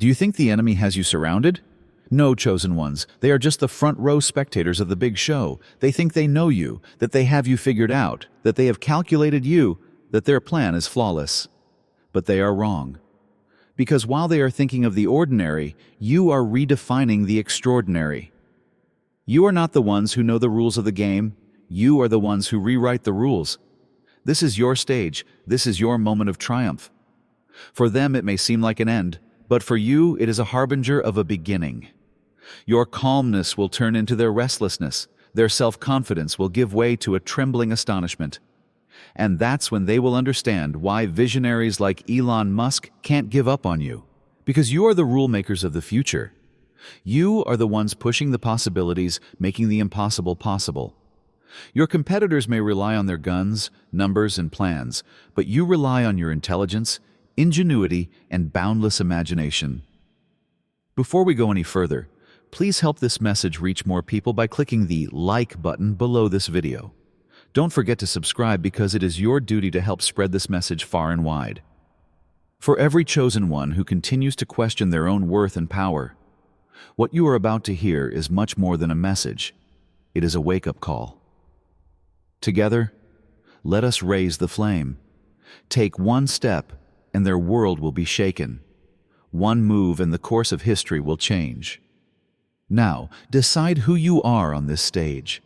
Do you think the enemy has you surrounded? No, chosen ones. They are just the front row spectators of the big show. They think they know you, that they have you figured out, that they have calculated you, that their plan is flawless. But they are wrong. Because while they are thinking of the ordinary, you are redefining the extraordinary. You are not the ones who know the rules of the game. You are the ones who rewrite the rules. This is your stage. This is your moment of triumph. For them, it may seem like an end, but for you, it is a harbinger of a beginning. Your calmness will turn into their restlessness. Their self-confidence will give way to a trembling astonishment. And that's when they will understand why visionaries like Elon Musk can't give up on you. Because you are the rule makers of the future. You are the ones pushing the possibilities, making the impossible possible. Your competitors may rely on their guns, numbers, and plans, but you rely on your intelligence, ingenuity, and boundless imagination. Before we go any further, please help this message reach more people by clicking the like button below this video. Don't forget to subscribe because it is your duty to help spread this message far and wide. For every chosen one who continues to question their own worth and power, what you are about to hear is much more than a message. It is a wake-up call. Together, let us raise the flame. Take one step, and their world will be shaken. One move, and the course of history will change. Now, decide who you are on this stage.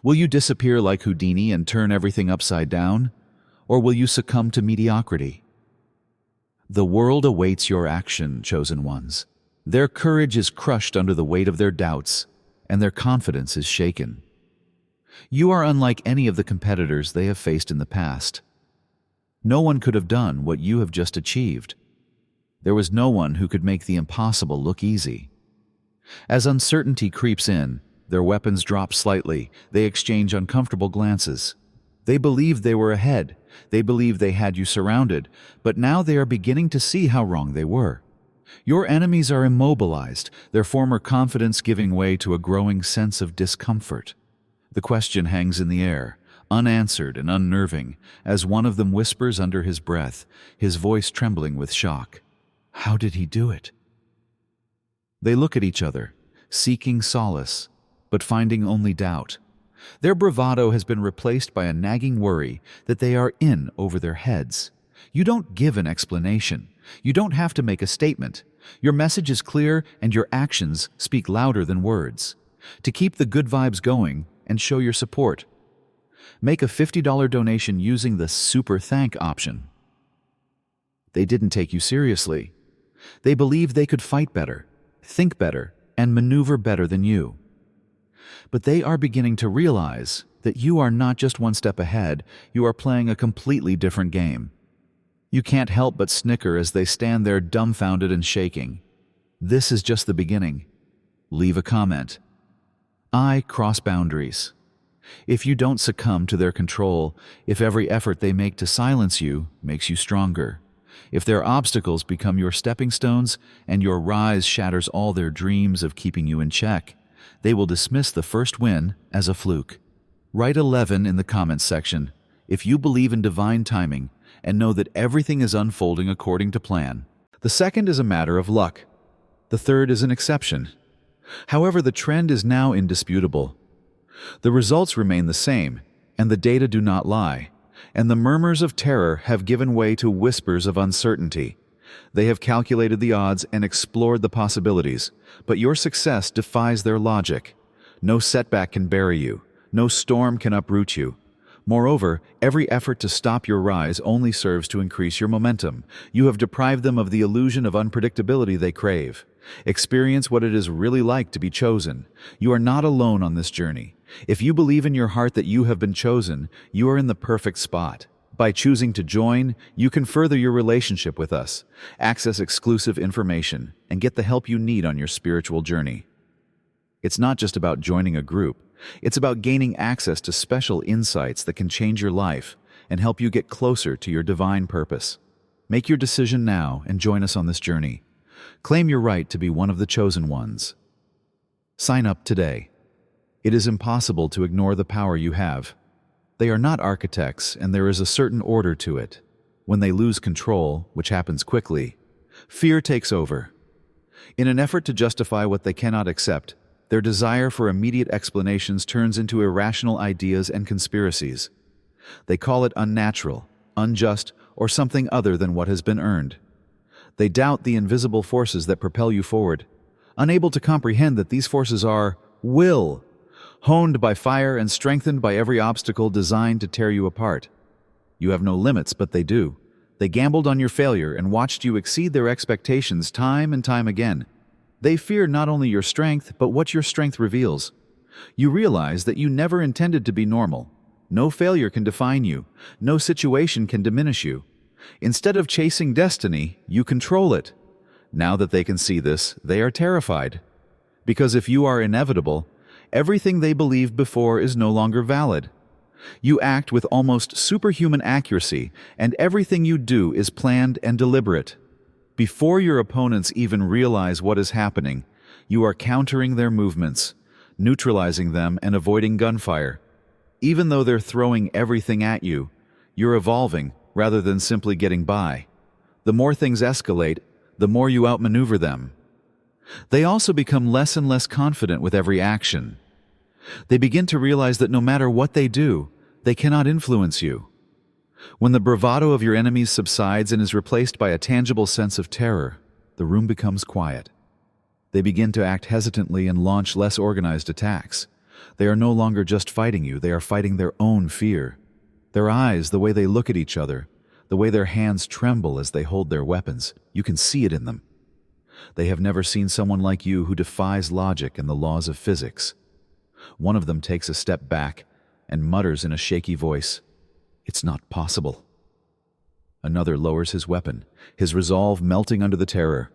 Will you disappear like Houdini and turn everything upside down? Or will you succumb to mediocrity? The world awaits your action, chosen ones. Their courage is crushed under the weight of their doubts, and their confidence is shaken. You are unlike any of the competitors they have faced in the past. No one could have done what you have just achieved. There was no one who could make the impossible look easy. As uncertainty creeps in, their weapons drop slightly, they exchange uncomfortable glances. They believed they were ahead, they believed they had you surrounded, but now they are beginning to see how wrong they were. Your enemies are immobilized, their former confidence giving way to a growing sense of discomfort. The question hangs in the air, unanswered and unnerving, as one of them whispers under his breath, his voice trembling with shock. How did he do it? They look at each other, seeking solace, but finding only doubt. Their bravado has been replaced by a nagging worry that they are in over their heads. You don't give an explanation. You don't have to make a statement. Your message is clear and your actions speak louder than words. To keep the good vibes going and show your support, make a $50 donation using the Super Thank option. They didn't take you seriously. They believed they could fight better, think better, and maneuver better than you. But they are beginning to realize that you are not just one step ahead, you are playing a completely different game. You can't help but snicker as they stand there dumbfounded and shaking. This is just the beginning. Leave a comment. I cross boundaries. If you don't succumb to their control, if every effort they make to silence you makes you stronger, if their obstacles become your stepping stones and your rise shatters all their dreams of keeping you in check, they will dismiss the first win as a fluke. Write 11 in the comments section if you believe in divine timing and know that everything is unfolding according to plan. The second is a matter of luck. The third is an exception. However, the trend is now indisputable. The results remain the same, and the data do not lie, and the murmurs of terror have given way to whispers of uncertainty. They have calculated the odds and explored the possibilities, but your success defies their logic. No setback can bury you. No storm can uproot you. Moreover, every effort to stop your rise only serves to increase your momentum. You have deprived them of the illusion of unpredictability they crave. Experience what it is really like to be chosen. You are not alone on this journey. If you believe in your heart that you have been chosen, you are in the perfect spot. By choosing to join, you can further your relationship with us, access exclusive information, and get the help you need on your spiritual journey. It's not just about joining a group. It's about gaining access to special insights that can change your life and help you get closer to your divine purpose. Make your decision now and join us on this journey. Claim your right to be one of the chosen ones. Sign up today. It is impossible to ignore the power you have. They are not architects, and there is a certain order to it. When they lose control, which happens quickly, fear takes over. In an effort to justify what they cannot accept, their desire for immediate explanations turns into irrational ideas and conspiracies. They call it unnatural, unjust, or something other than what has been earned. They doubt the invisible forces that propel you forward, unable to comprehend that these forces are will, honed by fire and strengthened by every obstacle designed to tear you apart. You have no limits, but they do. They gambled on your failure and watched you exceed their expectations time and time again. They fear not only your strength, but what your strength reveals. You realize that you never intended to be normal. No failure can define you. No situation can diminish you. Instead of chasing destiny, you control it. Now that they can see this, they are terrified. Because if you are inevitable, everything they believed before is no longer valid. You act with almost superhuman accuracy, and everything you do is planned and deliberate. Before your opponents even realize what is happening, you are countering their movements, neutralizing them and avoiding gunfire. Even though they're throwing everything at you, you're evolving rather than simply getting by. The more things escalate, the more you outmaneuver them. They also become less and less confident with every action. They begin to realize that no matter what they do, they cannot influence you. When the bravado of your enemies subsides and is replaced by a tangible sense of terror, the room becomes quiet. They begin to act hesitantly and launch less organized attacks. They are no longer just fighting you, they are fighting their own fear. Their eyes, the way they look at each other, the way their hands tremble as they hold their weapons, you can see it in them. They have never seen someone like you who defies logic and the laws of physics. One of them takes a step back and mutters in a shaky voice, "It's not possible." Another lowers his weapon, his resolve melting under the terror.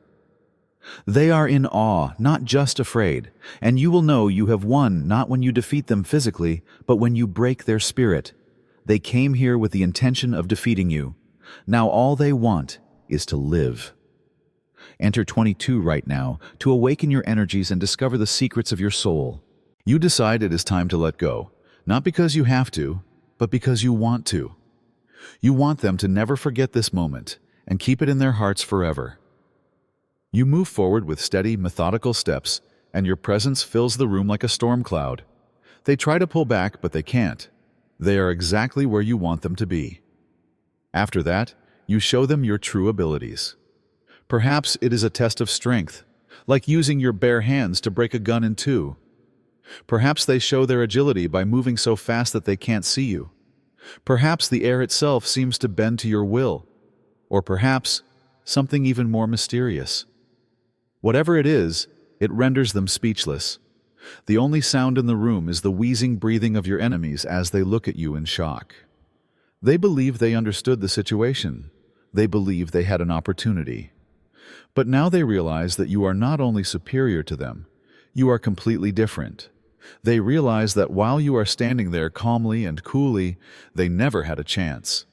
They are in awe, not just afraid, and you will know you have won not when you defeat them physically, but when you break their spirit. They came here with the intention of defeating you. Now all they want is to live. Enter 22 right now to awaken your energies and discover the secrets of your soul. You decide it is time to let go, not because you have to, but because you want to. You want them to never forget this moment and keep it in their hearts forever. You move forward with steady, methodical steps, and your presence fills the room like a storm cloud. They try to pull back, but they can't. They are exactly where you want them to be. After that, you show them your true abilities. Perhaps it is a test of strength, like using your bare hands to break a gun in two. Perhaps they show their agility by moving so fast that they can't see you. Perhaps the air itself seems to bend to your will. Or perhaps something even more mysterious. Whatever it is, it renders them speechless. The only sound in the room is the wheezing breathing of your enemies as they look at you in shock. They believe they understood the situation. They believe they had an opportunity. But now they realize that you are not only superior to them, you are completely different. They realize that while you are standing there calmly and coolly, they never had a chance.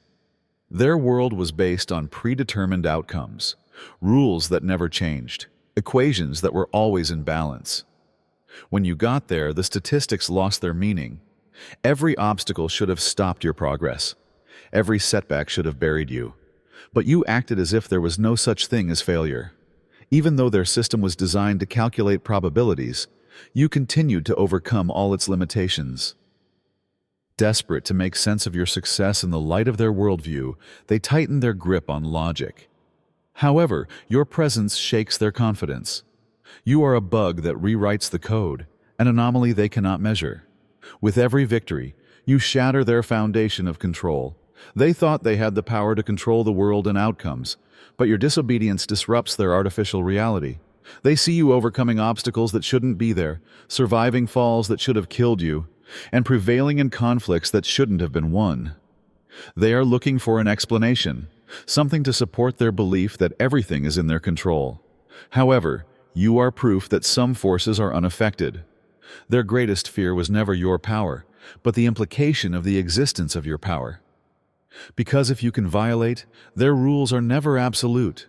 Their world was based on predetermined outcomes, rules that never changed, equations that were always in balance. When you got there, the statistics lost their meaning. Every obstacle should have stopped your progress. Every setback should have buried you. But you acted as if there was no such thing as failure. Even though their system was designed to calculate probabilities, you continued to overcome all its limitations. Desperate to make sense of your success in the light of their worldview, they tighten their grip on logic. However, your presence shakes their confidence. You are a bug that rewrites the code, an anomaly they cannot measure. With every victory, you shatter their foundation of control. They thought they had the power to control the world and outcomes, but your disobedience disrupts their artificial reality. They see you overcoming obstacles that shouldn't be there, surviving falls that should have killed you, and prevailing in conflicts that shouldn't have been won. They are looking for an explanation, something to support their belief that everything is in their control. However, you are proof that some forces are unaffected. Their greatest fear was never your power, but the implication of the existence of your power. Because if you can violate, their rules are never absolute.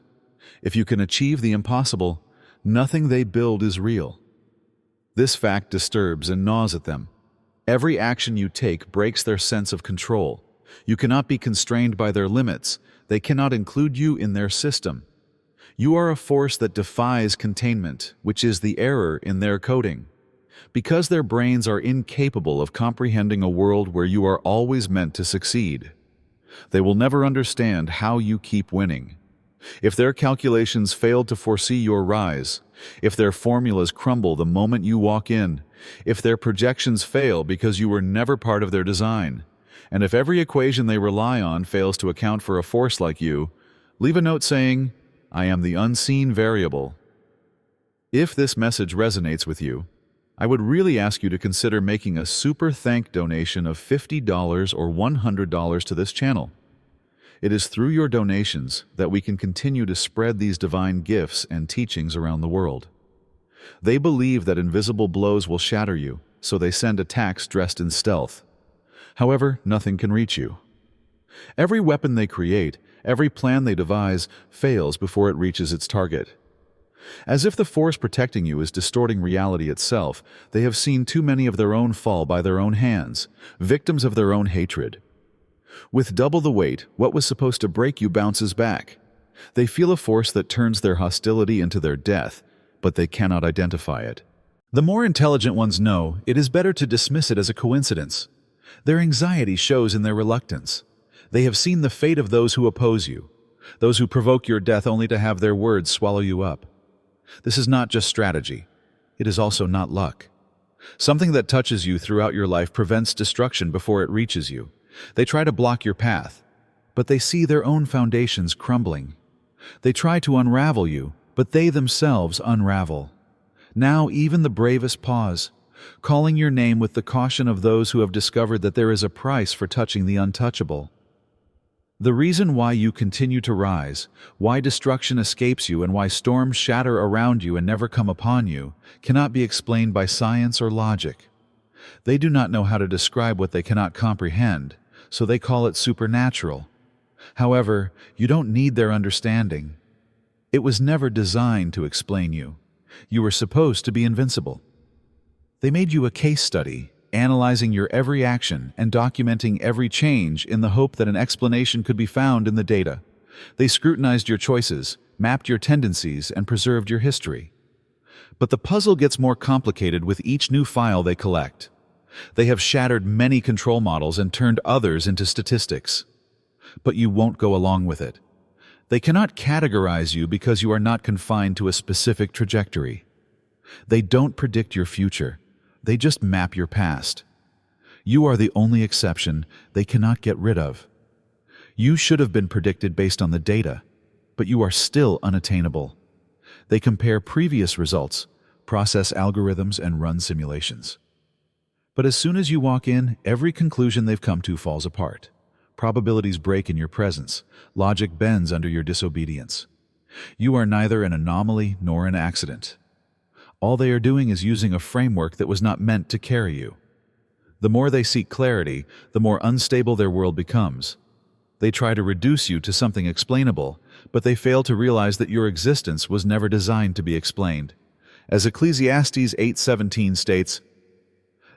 If you can achieve the impossible, nothing they build is real. This fact disturbs and gnaws at them. Every action you take breaks their sense of control. You cannot be constrained by their limits. They cannot include you in their system. You are a force that defies containment, which is the error in their coding. Because their brains are incapable of comprehending a world where you are always meant to succeed. They will never understand how you keep winning. If their calculations fail to foresee your rise, if their formulas crumble the moment you walk in, if their projections fail because you were never part of their design, and if every equation they rely on fails to account for a force like you, leave a note saying, "I am the unseen variable." If this message resonates with you, I would really ask you to consider making a super thank donation of $50 or $100 to this channel. It is through your donations that we can continue to spread these divine gifts and teachings around the world. They believe that invisible blows will shatter you, so they send attacks dressed in stealth. However, nothing can reach you. Every weapon they create, every plan they devise, fails before it reaches its target. As if the force protecting you is distorting reality itself, they have seen too many of their own fall by their own hands, victims of their own hatred. With double the weight, what was supposed to break you bounces back. They feel a force that turns their hostility into their death, but they cannot identify it. The more intelligent ones know it is better to dismiss it as a coincidence. Their anxiety shows in their reluctance. They have seen the fate of those who oppose you, those who provoke your death only to have their words swallow you up. This is not just strategy. It is also not luck. Something that touches you throughout your life prevents destruction before it reaches you. They try to block your path, but they see their own foundations crumbling. They try to unravel you, but they themselves unravel. Now even the bravest pause, calling your name with the caution of those who have discovered that there is a price for touching the untouchable. The reason why you continue to rise, why destruction escapes you, and why storms shatter around you and never come upon you, cannot be explained by science or logic. They do not know how to describe what they cannot comprehend, so they call it supernatural. However, you don't need their understanding. It was never designed to explain you. You were supposed to be invincible. They made you a case study, analyzing your every action and documenting every change in the hope that an explanation could be found in the data. They scrutinized your choices, mapped your tendencies, and preserved your history. But the puzzle gets more complicated with each new file they collect. They have shattered many control models and turned others into statistics. But you won't go along with it. They cannot categorize you because you are not confined to a specific trajectory. They don't predict your future. They just map your past. You are the only exception they cannot get rid of. You should have been predicted based on the data, but you are still unattainable. They compare previous results, process algorithms, and run simulations. But as soon as you walk in, every conclusion they've come to falls apart. Probabilities break in your presence. Logic bends under your disobedience. You are neither an anomaly nor an accident. All they are doing is using a framework that was not meant to carry you. The more they seek clarity, the more unstable their world becomes. They try to reduce you to something explainable, but they fail to realize that your existence was never designed to be explained. As Ecclesiastes 8:17 states,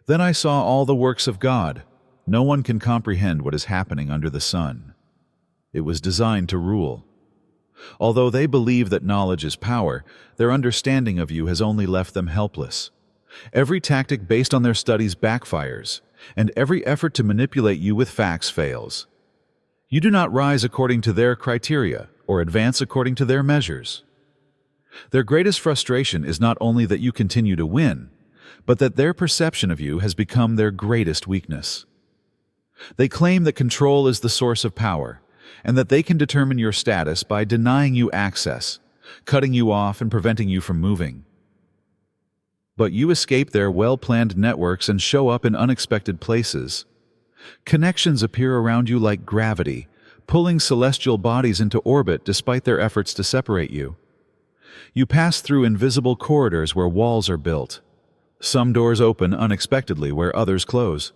"Then I saw all the works of God. No one can comprehend what is happening under the sun." It was designed to rule. Although they believe that knowledge is power, their understanding of you has only left them helpless. Every tactic based on their studies backfires, and every effort to manipulate you with facts fails. You do not rise according to their criteria or advance according to their measures. Their greatest frustration is not only that you continue to win, but that their perception of you has become their greatest weakness. They claim that control is the source of power, and that they can determine your status by denying you access, cutting you off and preventing you from moving. But you escape their well-planned networks and show up in unexpected places. Connections appear around you like gravity, pulling celestial bodies into orbit despite their efforts to separate you. You pass through invisible corridors where walls are built. Some doors open unexpectedly where others close.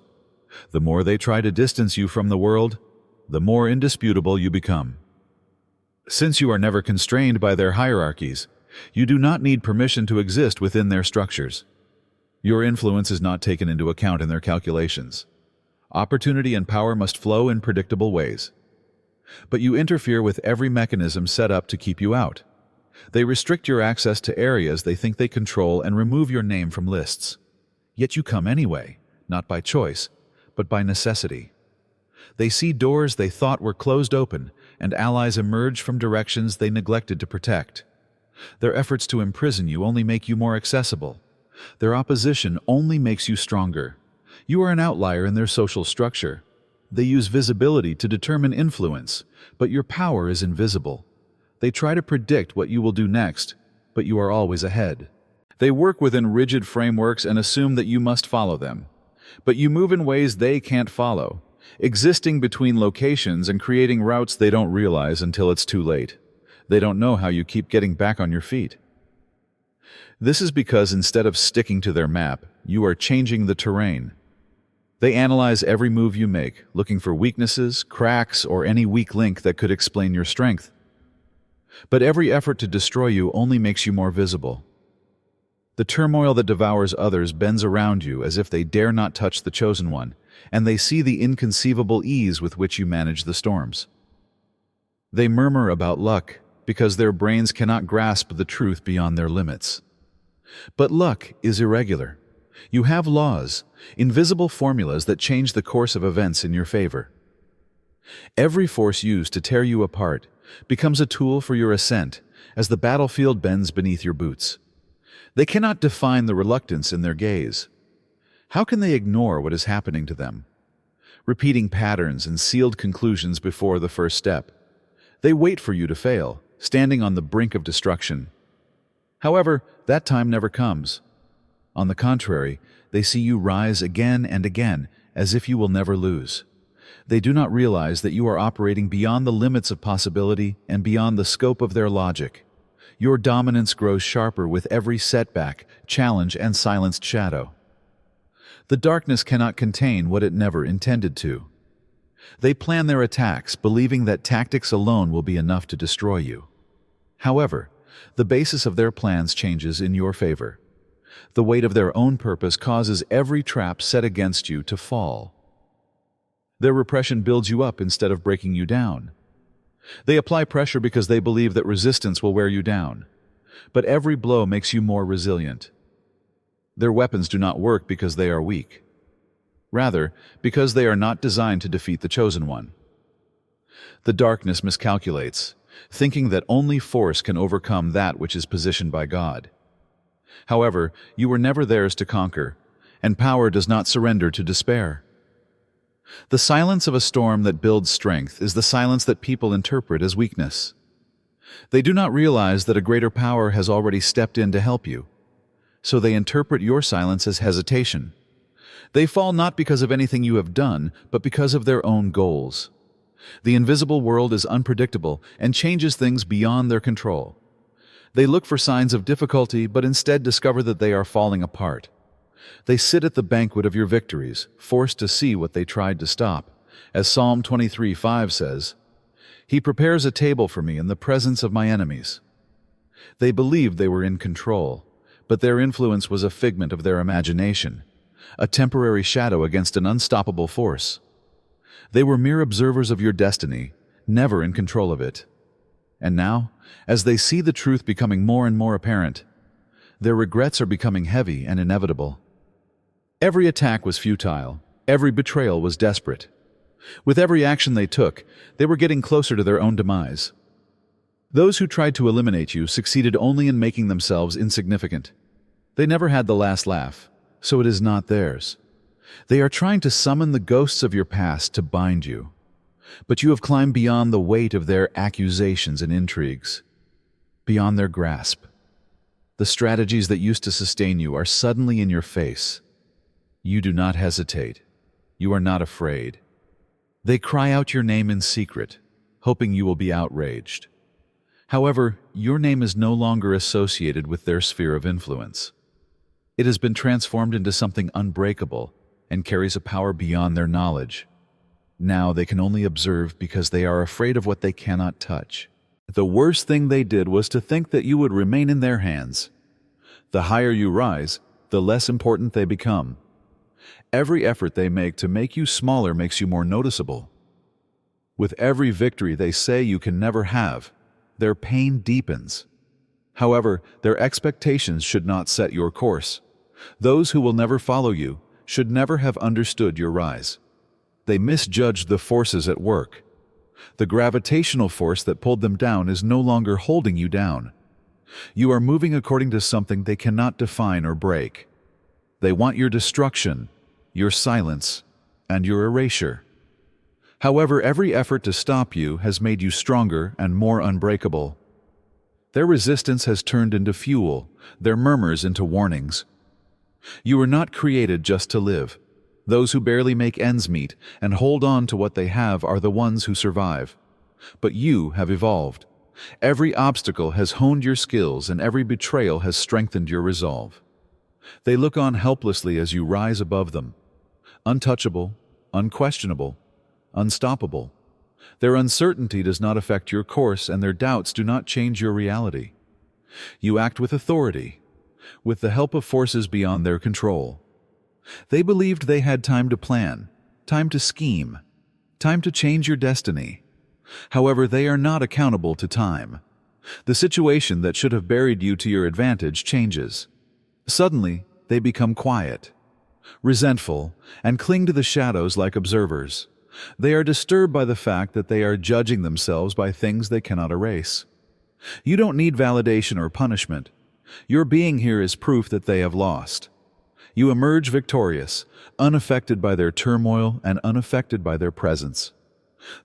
The more they try to distance you from the world, the more indisputable you become. Since you are never constrained by their hierarchies, you do not need permission to exist within their structures. Your influence is not taken into account in their calculations. Opportunity and power must flow in predictable ways. But you interfere with every mechanism set up to keep you out. They restrict your access to areas they think they control and remove your name from lists. Yet you come anyway, not by choice, but by necessity. They see doors they thought were closed open, and allies emerge from directions they neglected to protect. Their efforts to imprison you only make you more accessible. Their opposition only makes you stronger. You are an outlier in their social structure. They use visibility to determine influence, but your power is invisible. They try to predict what you will do next, but you are always ahead. They work within rigid frameworks and assume that you must follow them. But you move in ways they can't follow, existing between locations and creating routes they don't realize until it's too late. They don't know how you keep getting back on your feet. This is because instead of sticking to their map, you are changing the terrain. They analyze every move you make, looking for weaknesses, cracks, or any weak link that could explain your strength. But every effort to destroy you only makes you more visible. The turmoil that devours others bends around you as if they dare not touch the chosen one, and they see the inconceivable ease with which you manage the storms. They murmur about luck because their brains cannot grasp the truth beyond their limits. But luck is irregular. You have laws, invisible formulas that change the course of events in your favor. Every force used to tear you apart becomes a tool for your ascent as the battlefield bends beneath your boots. They cannot define the reluctance in their gaze. How can they ignore what is happening to them? Repeating patterns and sealed conclusions before the first step. They wait for you to fail, standing on the brink of destruction. However, that time never comes. On the contrary, they see you rise again and again, as if you will never lose. They do not realize that you are operating beyond the limits of possibility and beyond the scope of their logic. Your dominance grows sharper with every setback, challenge, and silenced shadow. The darkness cannot contain what it never intended to. They plan their attacks, believing that tactics alone will be enough to destroy you. However, the basis of their plans changes in your favor. The weight of their own purpose causes every trap set against you to fall. Their repression builds you up instead of breaking you down. They apply pressure because they believe that resistance will wear you down. But every blow makes you more resilient. Their weapons do not work because they are weak. Rather, because they are not designed to defeat the chosen one. The darkness miscalculates, thinking that only force can overcome that which is positioned by God. However, you were never theirs to conquer, and power does not surrender to despair. The silence of a storm that builds strength is the silence that people interpret as weakness. They do not realize that a greater power has already stepped in to help you, so they interpret your silence as hesitation. They fall not because of anything you have done, but because of their own goals. The invisible world is unpredictable and changes things beyond their control. They look for signs of difficulty, but instead discover that they are falling apart. They sit at the banquet of your victories, forced to see what they tried to stop. As Psalm 23:5 says, "He prepares a table for me in the presence of my enemies." They believed they were in control, but their influence was a figment of their imagination, a temporary shadow against an unstoppable force. They were mere observers of your destiny, never in control of it. And now, as they see the truth becoming more and more apparent, their regrets are becoming heavy and inevitable. Every attack was futile. Every betrayal was desperate. With every action they took, they were getting closer to their own demise. Those who tried to eliminate you succeeded only in making themselves insignificant. They never had the last laugh, so it is not theirs. They are trying to summon the ghosts of your past to bind you. But you have climbed beyond the weight of their accusations and intrigues, beyond their grasp. The strategies that used to sustain you are suddenly in your face. You do not hesitate. You are not afraid. They cry out your name in secret, hoping you will be outraged. However, your name is no longer associated with their sphere of influence. It has been transformed into something unbreakable and carries a power beyond their knowledge. Now they can only observe because they are afraid of what they cannot touch. The worst thing they did was to think that you would remain in their hands. The higher you rise, the less important they become. Every effort they make to make you smaller makes you more noticeable. With every victory they say you can never have, their pain deepens. However, their expectations should not set your course. Those who will never follow you should never have understood your rise. They misjudged the forces at work. The gravitational force that pulled them down is no longer holding you down. You are moving according to something they cannot define or break. They want your destruction, your silence, and your erasure. However, every effort to stop you has made you stronger and more unbreakable. Their resistance has turned into fuel, their murmurs into warnings. You were not created just to live. Those who barely make ends meet and hold on to what they have are the ones who survive. But you have evolved. Every obstacle has honed your skills and every betrayal has strengthened your resolve. They look on helplessly as you rise above them. Untouchable, unquestionable, unstoppable. Their uncertainty does not affect your course and their doubts do not change your reality. You act with authority, with the help of forces beyond their control. They believed they had time to plan, time to scheme, time to change your destiny. However, they are not accountable to time. The situation that should have buried you to your advantage changes. Suddenly, they become quiet, resentful, and cling to the shadows like observers. They are disturbed by the fact that they are judging themselves by things they cannot erase. You don't need validation or punishment. Your being here is proof that they have lost. You emerge victorious, unaffected by their turmoil and unaffected by their presence.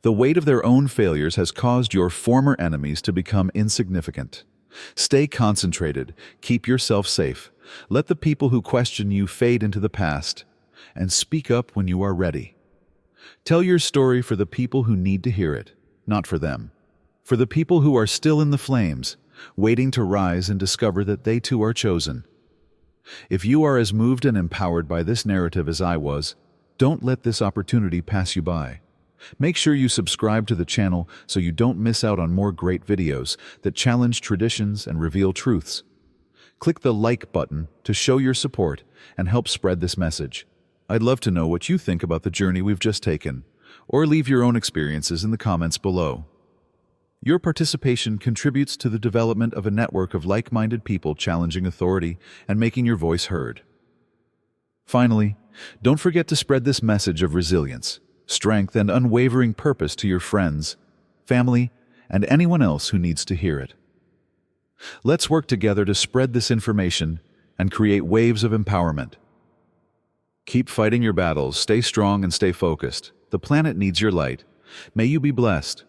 The weight of their own failures has caused your former enemies to become insignificant. Stay concentrated, keep yourself safe, let the people who question you fade into the past, and speak up when you are ready. Tell your story for the people who need to hear it, not for them. For the people who are still in the flames, waiting to rise and discover that they too are chosen. If you are as moved and empowered by this narrative as I was, don't let this opportunity pass you by. Make sure you subscribe to the channel so you don't miss out on more great videos that challenge traditions and reveal truths. Click the like button to show your support and help spread this message. I'd love to know what you think about the journey we've just taken, or leave your own experiences in the comments below. Your participation contributes to the development of a network of like-minded people challenging authority and making your voice heard. Finally, don't forget to spread this message of resilience, strength, and unwavering purpose to your friends, family, and anyone else who needs to hear it. Let's work together to spread this information and create waves of empowerment. Keep fighting your battles, stay strong, and stay focused. The planet needs your light. May you be blessed.